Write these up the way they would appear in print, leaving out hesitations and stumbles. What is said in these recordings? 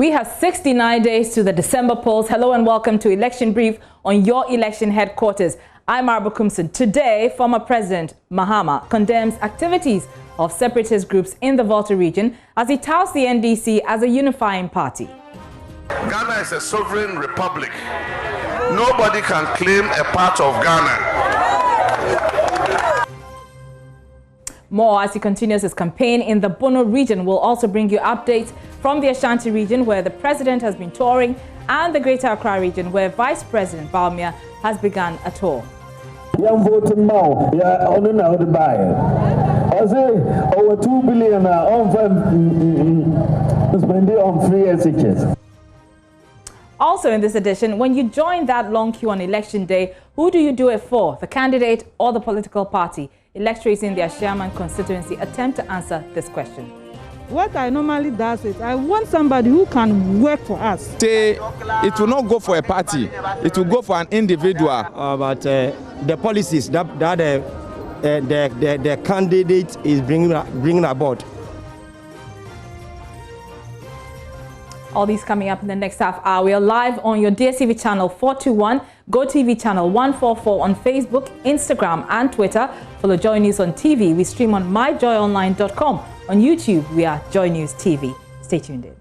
We have 69 days to the December polls. Hello and welcome to Election Brief on your election headquarters. I'm Arba Kumson. Today, former President Mahama condemns activities of separatist groups in the Volta region as he touts the NDC as a unifying party. Ghana is a sovereign republic. Nobody can claim a part of Ghana. More as he continues his campaign in the Bono region. We'll also bring you updates from the Ashanti region, where the president has been touring, and the Greater Accra region, where Vice President Barwumia has begun a tour. Over 2 billion on free SHS. Also in this edition, when you join that long queue on election day, who do you do it for? The candidate or the political party? Electorates in the Ashaman constituency attempt to answer this question. What I normally do is I want somebody who can work for us. It will not go for a party, it will go for an individual. But the policies that the candidate is bringing about. All these coming up in the next half hour. We are live on your DSTV channel 421, GoTV channel 144 on Facebook, Instagram and Twitter. Follow Joy News on TV. We stream on myjoyonline.com. On YouTube, we are Joy News TV. Stay tuned in.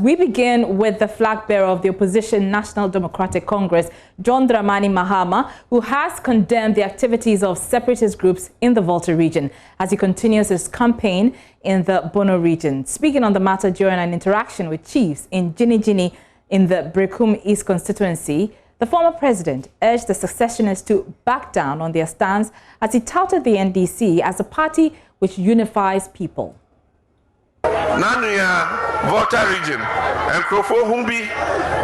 We begin with the flag bearer of the opposition National Democratic Congress, John Dramani Mahama, who has condemned the activities of separatist groups in the Volta region as he continues his campaign in the Bono region. Speaking on the matter during an interaction with chiefs in Gini in the Brekum East constituency, the former president urged the secessionists to back down on their stance as he touted the NDC as a party which unifies people. Nanuya Volta region and Akufo-Addo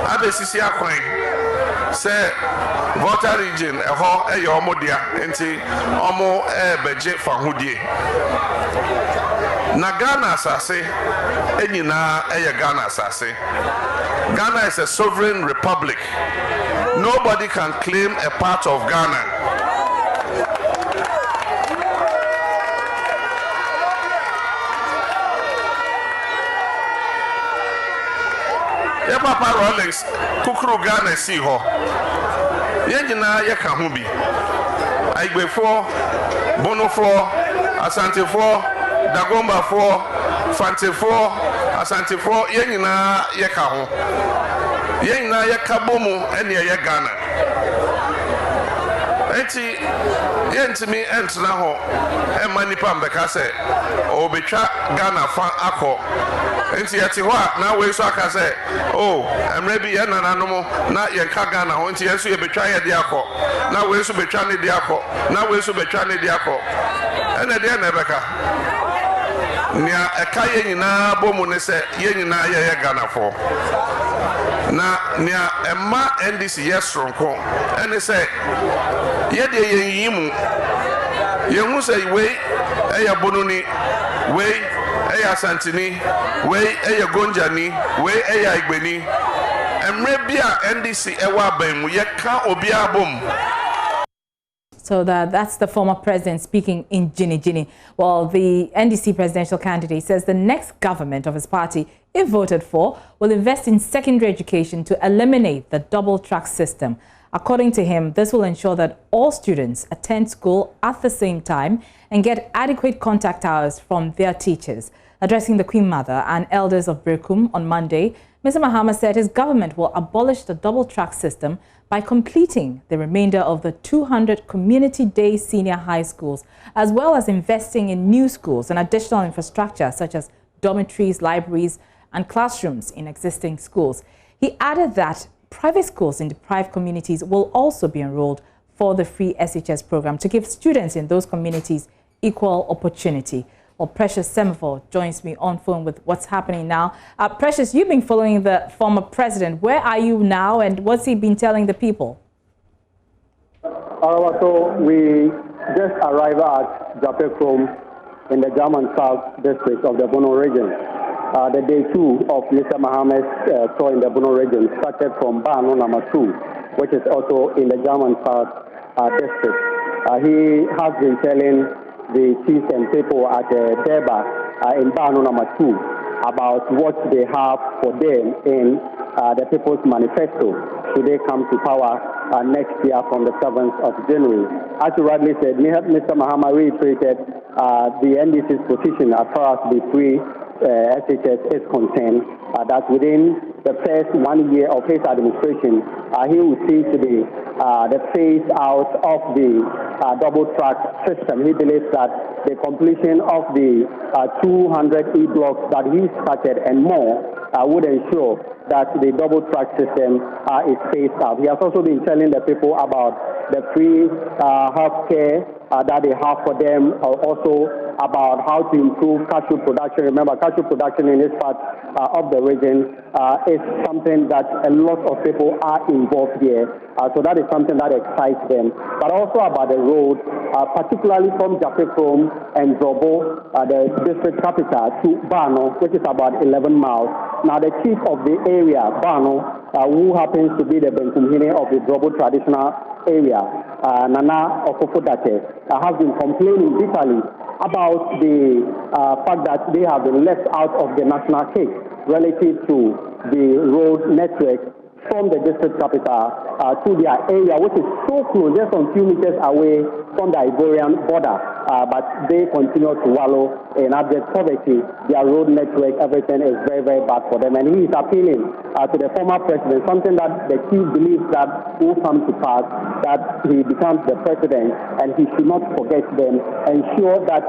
abesisi akwan say Volta region eho eyo omodia enti omo beje fahudie na Ghana asase enyina eye Ghana asase. Ghana is a sovereign republic. Nobody can claim a part of Ghana. Papa Rolex, Kukuru Ghana see ho. Yenjina yeka hubi. Aigbe for, Bono for, Asante for, Dagomba for, Fante for, Asante for, yenjina yeka ho. Yenjina yeka bomu eni ye Ghana. Enti yentimi entra ho e manipa mbeka se obetwa Ghana fa akọ. Enti yeti ho na we so aka se oh emre bi ye nananom na ye ka Ghana ho enti yeso ye betwa ye de akọ na we so betwa ne de akọ na we so betwa ne de akọ ene de na beka nia eka ye nyina bomu ne se ye nyina ye Ghana fo na nia emma NDC yesronko ene se ye de ye yimu ye hu se we eya bononi we eya santini we eya gonjani we eya igbeni emre bia NDC ewa banmu ye ka obi abom. So that's the former president speaking in Gini. Well, the NDC presidential candidate says the next government of his party, if voted for, will invest in secondary education to eliminate the double-track system. According to him, this will ensure that all students attend school at the same time and get adequate contact hours from their teachers. Addressing the Queen Mother and elders of Brekum on Monday, Mr. Mahama said his government will abolish the double-track system by completing the remainder of the 200 community-day senior high schools, as well as investing in new schools and additional infrastructure such as dormitories, libraries, and classrooms in existing schools. He added that private schools in deprived communities will also be enrolled for the free SHS program to give students in those communities equal opportunity. Well, Precious Semaphore joins me on phone with what's happening now. Precious, you've been following the former president. Where are you now and what's he been telling the people? So we just arrived at Japekrom in the German South district of the Bono region. the day 2 of Mr. Mohammed's tour in the Bono region started from Bano number 2, which is also in the German South district. He has been telling the chiefs and people at Deba in Bano number 2 about what they have for them in the People's Manifesto should they come to power next year from the 7th of January. As you rightly said, Mr. Mahama reiterated the NDC's position as far as the free SHS is concerned, that within the first 1 year of his administration, he will see to the phase out of the double track system. He believes that the completion of the 200 e-blocks that he started and more would ensure that the double track system is phased out. He has also been telling the people about the free health care that they have for them, also about how to improve cashew production. Remember, cashew production in this part of the region is something that a lot of people are involved here. So that is something that excites them. But also about the road, particularly from Japekrom and Zobo, the district capital, to Bano, which is about 11 miles. Now, the chief of the area, Bano, who happens to be the Benkumhine of the Zobo traditional area, Nana Akufo-Addo, has been complaining bitterly about the fact that they have been left out of the national cake relative to the road network from the district capital to their area, which is so close, just a few meters away from the Ivorian border. But they continue to wallow in abject poverty. Their road network, everything is very, very bad for them. And he is appealing to the former president, something that the chief believes that will come to pass, that he becomes the president and he should not forget them, ensure that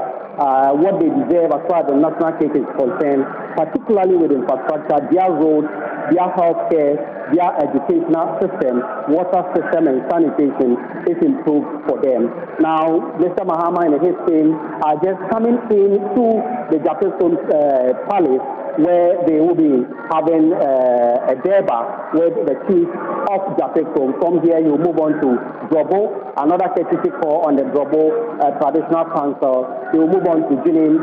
what they deserve as far as the national cake is concerned, particularly with infrastructure, their roads, their health care, their educational system, water system, and sanitation is improved for them. Now, Mr. Mahama and his team are just coming into the Japekrom Palace, where they will be having a deba with the chief of Japekrom. From here, you move on to Drobo, another courtesy call on the Drobo Traditional Council. You move on to Jinin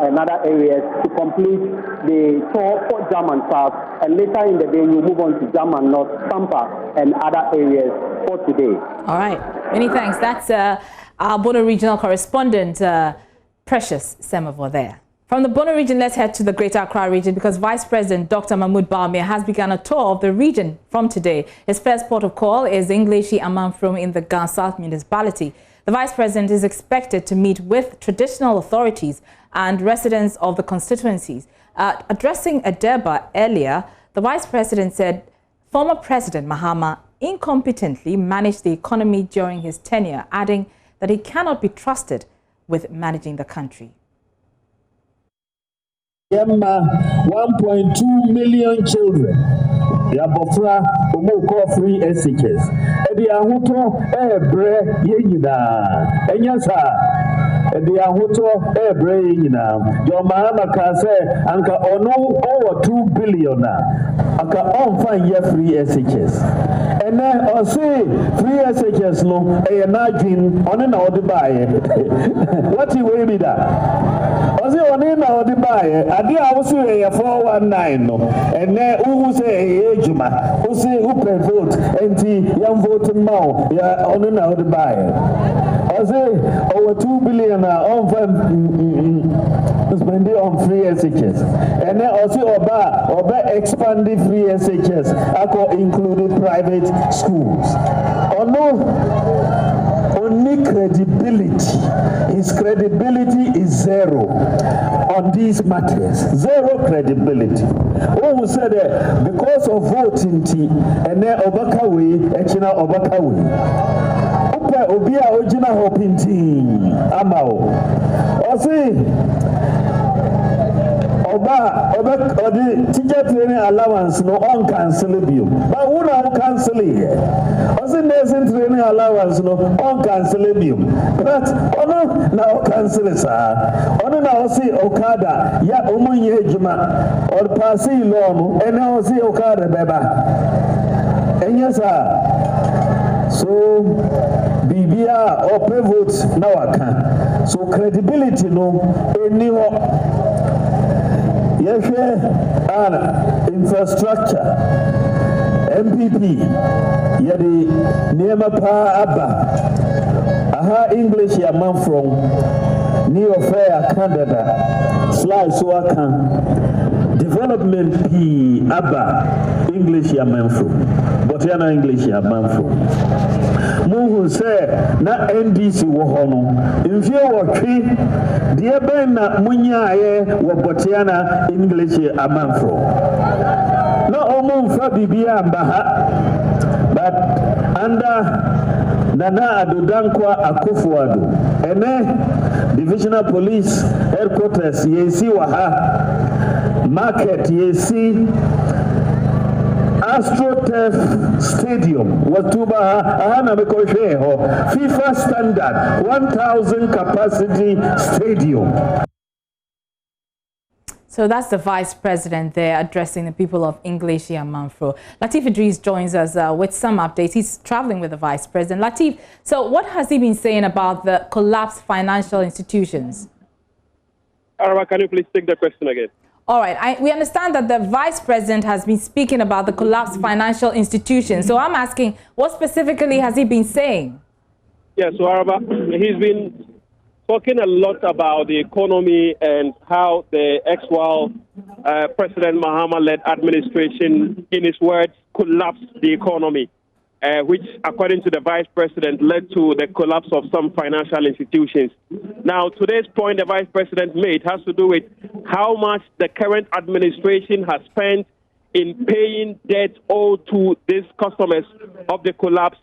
and other areas to complete the tour for German South. And later in the day, you move on to German North, Tampa, and other areas for today. All right. Many thanks. That's our Bono Regional correspondent, Precious Semavo there. From the Bono region, let's head to the Greater Accra region because Vice President Dr. Mahmoud Barwumia has begun a tour of the region from today. His first port of call is Ingleshi Amanfrom in the Gan South municipality. The Vice President is expected to meet with traditional authorities and residents of the constituencies. Addressing a deba earlier, the Vice President said former President Mahama incompetently managed the economy during his tenure, adding that he cannot be trusted with managing the country. 1.2 million children. Yabofra umoko free SHS. Edi ahuto ebre yenyina. Enyasa. Edi ahuto ebre yenyina. Your Mahama can say anka ono over 2 billion. Anka on fan ye free SHS. And then I say free SHS no e na dream on na odi bae. What you will be that? I say on na odi bae. Adi awusu e 419 no. And then who say ejuma, who say who pay vote, enti yam vote now, ya on na odi bae. I say over 2 billion on spending on free SHS. And then also Oba expanding free SHS, including private schools. Only credibility. His credibility is zero on these matters. Zero credibility. Who said that because of voting and then Obakawe, Echina Obakawe. Obia Ojina Hopinti Amao. Osi Oba the teacher training allowance no on cancellable. But who now cancel it? Osi nursing training allowance no on cancellable. But ono now cancel it sir. Ono now see Okada ya omunye juma or pasi loan and now see Okada beba. And yes sir. So Bibia or pay votes now I can. So credibility no any infrastructure MPP yadi NEMO pa aba aha English ya man from New Fair Canada slide so aka development P aba English ya man from but yana English ya man from Muhu say na NDC wo hono mfie wo twi de ben na munyaaye wo botiana English amanfro na omumfa bibia mbaha but under Nana Adodankwa Akufo-Addo ene divisional police headquarters yesi waha market yesi AstroTurf Stadium Watuba ahana mekosheho FIFA standard 1,000 capacity stadium. So that's the Vice President there addressing the people of English Manfro. Lateef Idris joins us with some updates. He's traveling with the Vice President. Lateef, so what has he been saying about the collapsed financial institutions? Araba, can you please take the question again? All right. We understand that the Vice President has been speaking about the collapsed financial institutions. So I'm asking, what specifically has he been saying? Yeah, so Araba, he's been talking a lot about the economy and how the ex-President Mahama-led administration, in his words, collapsed the economy, which, according to the Vice President, led to the collapse of some financial institutions. Now, today's point the Vice President made has to do with how much the current administration has spent in paying debt owed to these customers of the collapsed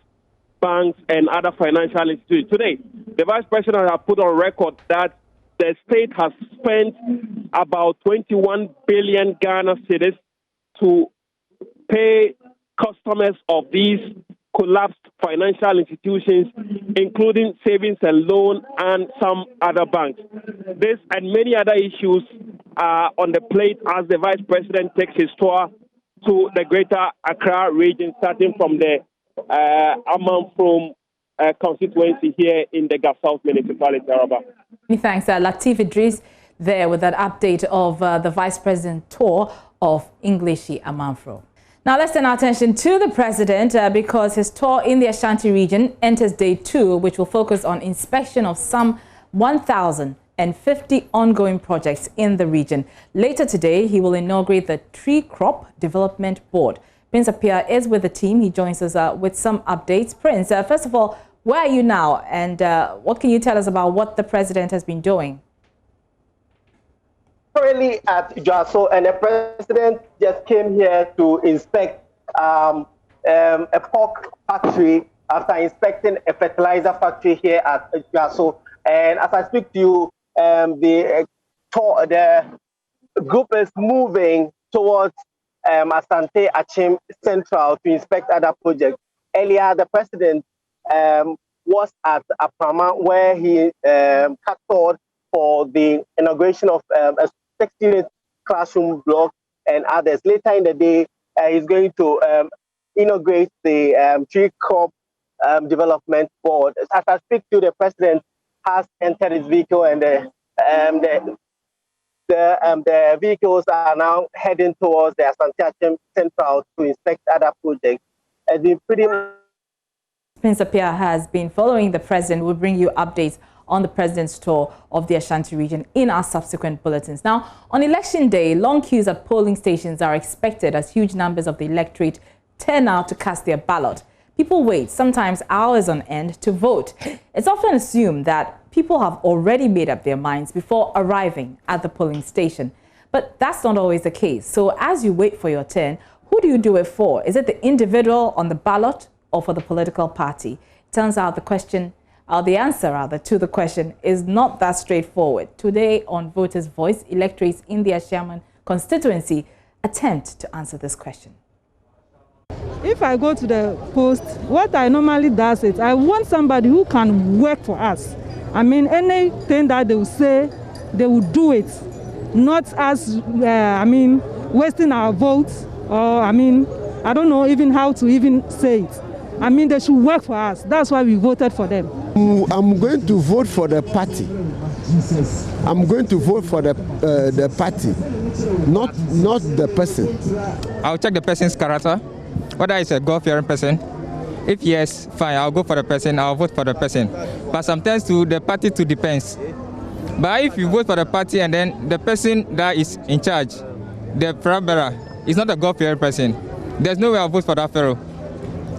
banks and other financial institutions. Today, the Vice President has put on record that the state has spent about 21 billion Ghana cedis to pay customers of these collapsed financial institutions, including savings and loan and some other banks. This and many other issues are on the plate as the Vice President takes his tour to the Greater Accra Region, starting from the Amanfrom constituency here in the Gap South Municipality, Araba. Many thanks, Lateef Idris, there with that update of the Vice President tour of English Amanfro. Now let's turn our attention to the President because his tour in the Ashanti region enters day 2, which will focus on inspection of some 1,050 ongoing projects in the region. Later today, he will inaugurate the Tree Crop Development Board. Prince Appiah is with the team. He joins us with some updates. Prince, first of all, where are you now and what can you tell us about what the President has been doing? Currently at Joaso, and the President just came here to inspect a pork factory after inspecting a fertilizer factory here at Joaso. And as I speak to you, the group is moving towards Asante Achim Central to inspect other projects. Earlier, the President was at Aprama where he cut forward for the inauguration of a 16th classroom block and others. Later in the day, he's going to inaugurate the Tree Crop Development Board. As I speak to the President, has entered his vehicle and the vehicles are now heading towards the Asante Achim Central to inspect other projects. Prince Appiah has been following the President. We'll bring you updates on the President's tour of the Ashanti region in our subsequent bulletins. Now, on election day, long queues at polling stations are expected as huge numbers of the electorate turn out to cast their ballot. People wait, sometimes hours on end, to vote. It's often assumed that people have already made up their minds before arriving at the polling station. But that's not always the case. So as you wait for your turn, who do you do it for? Is it the individual on the ballot or for the political party? It turns out the answer to the question is not that straightforward. Today on Voters' Voice, electorates in the Ashaman constituency attempt to answer this question. If I go to the post, what I normally do is I want somebody who can work for us. I mean, anything that they will say, they will do it. Not as, wasting our votes or, I don't know even how to even say it. They should work for us. That's why we voted for them. I'm going to vote for the party I'm going to vote for the party, not the person. I'll check the person's character, whether it's a God-fearing person. If yes, fine, I'll go for the person, I'll vote for the person. But sometimes the party too depends. But if you vote for the party and then the person that is in charge, the flag bearer, is not a God-fearing person, there's no way I'll vote for that fellow.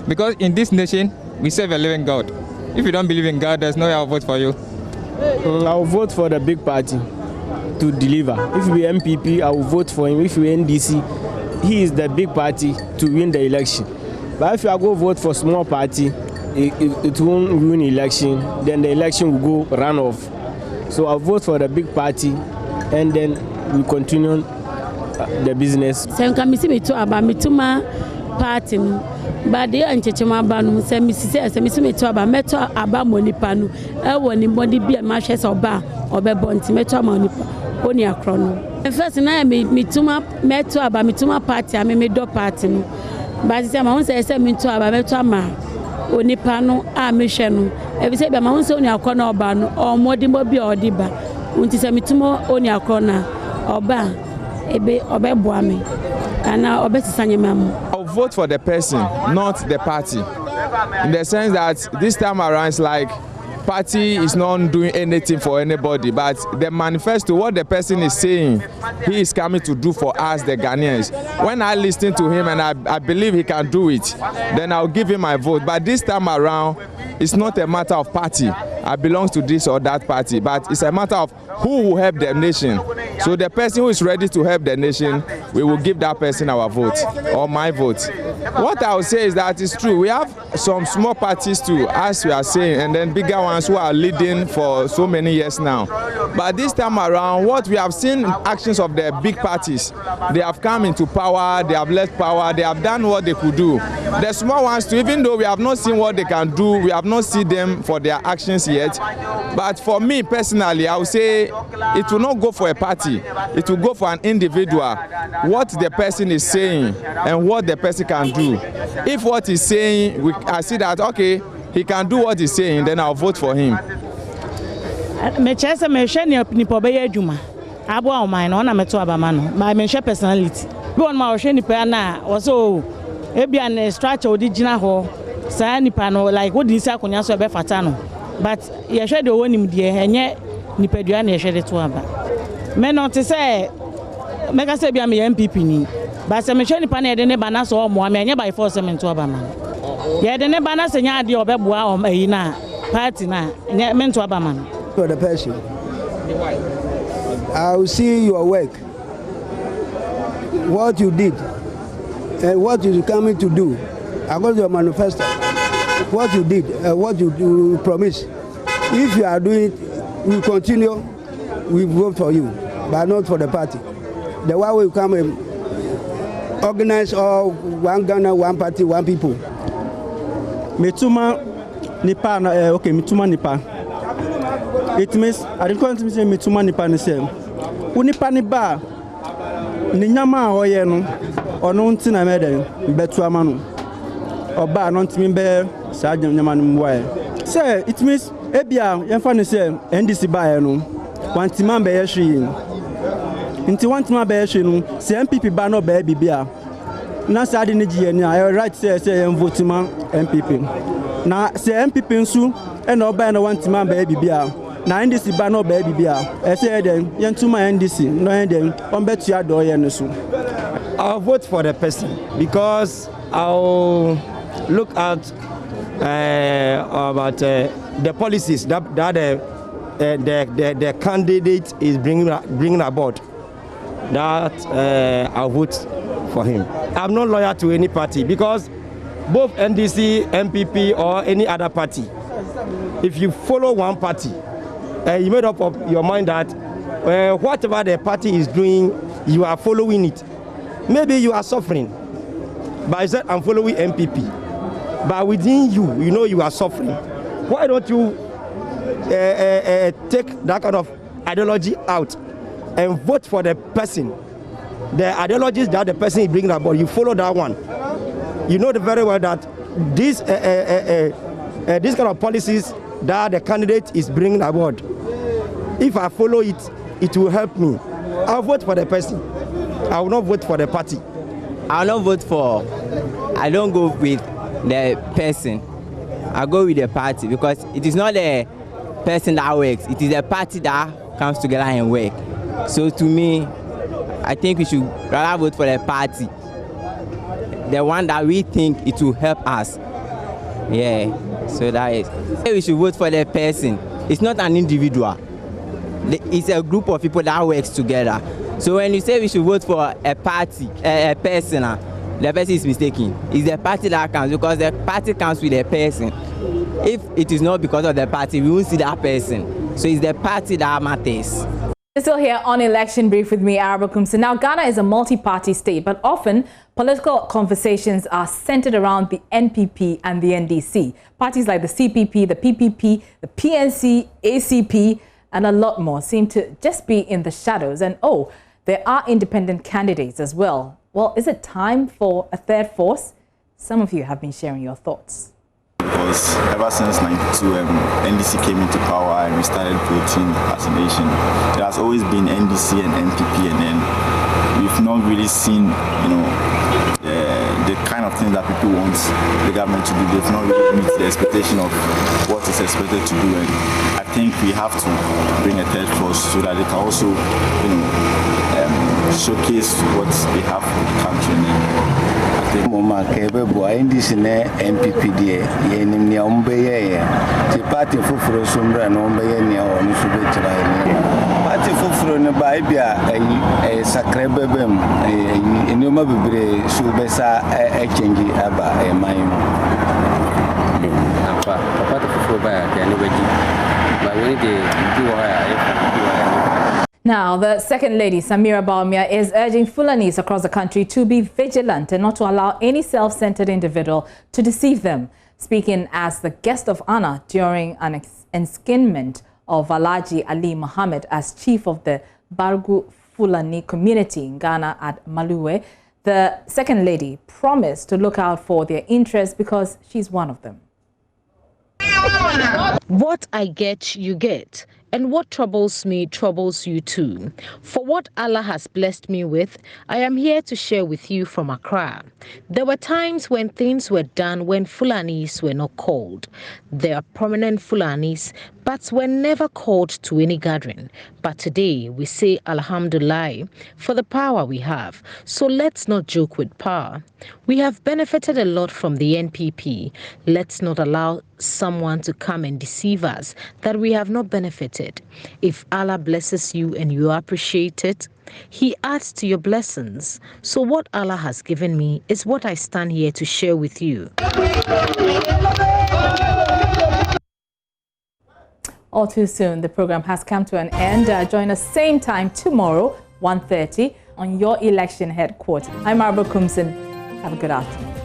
Because in this nation, we serve a living God. If you don't believe in God, there's no way I'll vote for you. I'll vote for the big party to deliver. If we MPP, I will vote for him. If we NDC, he is the big party to win the election. But if I go vote for small party, it won't win election. Then the election will go run off. So I'll vote for the big party, and then we continue the business. Party, but they are in Chechemabanu, Semi to Aba, Meto Aba Monipanu, Elwani Body be a matches or bar or Bebonti, Meto Monipa, Onia Chrono. And first, and I made Mituma, Meto Aba, Mituma party, I made do party. But the time I want to say, Meto Aba, Meto Ama, Onipano, Amishanu, every say, but my own son, your corner or ban, or Modimbo be or Diba, Untisamitumo, Onia corner, or bar, Ebe, or Bebuami. And now, I'll vote for the person, not the party. In the sense that this time around, it's like party is not doing anything for anybody, but the manifesto, what the person is saying, he is coming to do for us, the Ghanaians. When I listen to him and I believe he can do it, then I'll give him my vote. But this time around, it's not a matter of party. I belong to this or that party, but it's a matter of who will help the nation. So the person who is ready to help the nation, we will give that person our vote or my vote. What I would say is that it's true. We have some small parties too, as we are saying, and then bigger ones who are leading for so many years now. But this time around, what we have seen actions of the big parties, they have come into power, they have left power, they have done what they could do. The small ones too, even though we have not seen what they can do, we have not seen them for their actions yet. But for me personally, I would say it will not go for a party. It will go for an individual. What the person is saying and what the person can do. If what he's saying, I see that, okay, he can do what he's saying, then I'll vote for him. Me chese me hwe ni pobeye adwuma abo a o man no na meto abama no ma me hwe personality bi won ma o hwe ni pa na wo so ebia na structure odi gina ho sa ni pa no like what dis akonya so be fata no but ye hwe de owonim de enye ni padua na ye hwe de to aba me no te say me ka say bia me MPP ni ba se me hwe ni pa na ye de ne ba na so o mo me enye by force me to abama ye de ne ba na se nya ade obeboa o mayi na party na enye me to abama no. For the person, I will see your work, what you did, and what you're coming to do. I got your manifesto, what you did, what you promised. If you are doing it, we continue, we vote for you, but not for the party. The way we come and organize all one Ghana, one party, one people. Mituma Nipa, okay, Mituma Nipa. It means I don't want to say Mituma Nipa ni same. Unipa ni ba ni nyama oye no ono nti na mede betu amanu. Oba no ntimi be sa nyama no mwae. Say it means ebia yemfa ni say NDC ba no wantima be yehwe. Nti wantima be yehwe no say MPP ba no ba bibia. Na sa ade ni giye ni I right say yem vote ma MPP. Na say MPP nsu e na oba na wantima ba bibia. Na NDC ba no ba bibia e say dem yentuma NDC no dem on betu ado ye no so. I'll vote for the person because I'll look at about the policies that the candidate is bringing about. That I'll vote for him. I'm not loyal to any party because both NDC, MPP or any other party, if you follow one party, you made up of your mind that whatever the party is doing, you are following it. Maybe you are suffering, but I said I'm following MPP. But within you, you know you are suffering. Why don't you take that kind of ideology out and vote for the person? The ideologies that the person is bringing about, you follow that one. You know very well that this kind of policies that the candidate is bringing about, If I follow it, it will help me. I'll vote for the person. I will not vote for the party. I will not vote for. I don't go with the person. I go with the party because it is not the person that works. It is the party that comes together and work. So to me, I think we should rather vote for the party, the one that we think it will help us. Yeah, so that is. We should vote for the person. It's not an individual. It's a group of people that works together. So when you say we should vote for a party, a person, the person is mistaken. It's the party that counts because the party counts with the person. If it is not because of the party, we won't see that person. So it's the party that matters. You're still here on Election Brief with me, Barwumia. Now, Ghana is a multi-party state, but often political conversations are centered around the NPP and the NDC. Parties like the CPP, the PPP, the PNC, ACP, and a lot more seem to just be in the shadows. And oh, there are independent candidates as well. Well, is it time for a third force? Some of you have been sharing your thoughts. Because ever since 92, NDC came into power and we started voting as a nation, there has always been NDC and NPP, and then we've not really seen, the kind of things that people want the government to do. They've not really met the expectation of what is expected to do, and I think we have to bring a third force so that they can also, showcase what they have for the country. Mama kebebo NDC ne MPP die ye nim ne ombeye ti party fufuro sombra no ombeye ne onu so betira ne party fufuro ne ba bia sakre bebem enoma bebre so besa change aba man apa party fufuro ba ya ne waji ba we dey do wa Now, the second lady, Samira Barwumia, is urging Fulanis across the country to be vigilant and not to allow any self-centered individual to deceive them. Speaking as the guest of honor during an enskinment of Alhaji Ali Mohammed as chief of the Bargu Fulani community in Ghana at Maluwe, the second lady promised to look out for their interests because she's one of them. What I get, you get. And what troubles me troubles you too. For what Allah has blessed me with, I am here to share with you from Accra. There were times when things were done when Fulanis were not called. There are prominent Fulanis, but were never called to any gathering. But today we say Alhamdulillah for the power we have. So let's not joke with power. We have benefited a lot from the NPP. Let's not allow someone to come and deceive us that we have not benefited. If Allah blesses you and you appreciate it, He adds to your blessings. So what Allah has given me is what I stand here to share with you. All too soon, the program has come to an end. Join us same time tomorrow, 1:30, on your election headquarters. I'm Barwumia. Have a good afternoon.